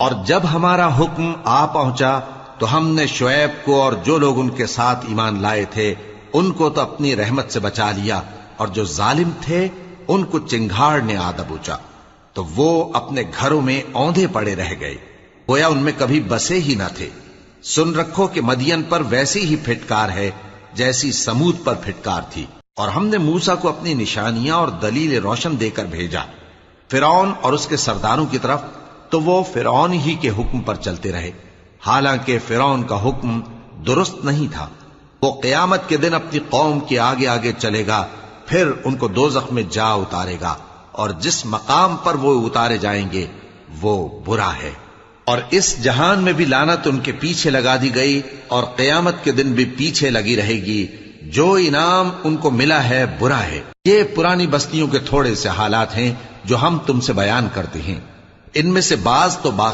اور جب ہمارا حکم آ پہنچا تو ہم نے شعیب کو اور جو لوگ ان کے ساتھ ایمان لائے تھے ان کو تو اپنی رحمت سے بچا لیا، اور جو ظالم تھے ان کو چنگھاڑ نے آ دبوچا، تو وہ اپنے گھروں میں اوندھے پڑے رہ گئے، گویا ان میں کبھی بسے ہی نہ تھے۔ سن رکھو کہ مدین پر ویسی ہی پھٹکار ہے جیسی سمود پر پھٹکار تھی، اور ہم نے موسیٰ کو اپنی نشانیاں اور دلیل روشن دے کر بھیجا فرعون اور اس کے سرداروں کی طرف، تو وہ فرعون ہی کے حکم پر چلتے رہے، حالانکہ فرعون کا حکم درست نہیں تھا۔ وہ قیامت کے دن اپنی قوم کے آگے آگے چلے گا، پھر ان کو دوزخ میں جا اتارے گا، اور جس مقام پر وہ اتارے جائیں گے وہ برا ہے۔ اور اس جہان میں بھی لعنت ان کے پیچھے لگا دی گئی، اور قیامت کے دن بھی پیچھے لگی رہے گی۔ جو انعام ان کو ملا ہے برا ہے۔ یہ پرانی بستیوں کے تھوڑے سے حالات ہیں جو ہم تم سے بیان کرتے ہیں، ان میں سے بعض تو باقی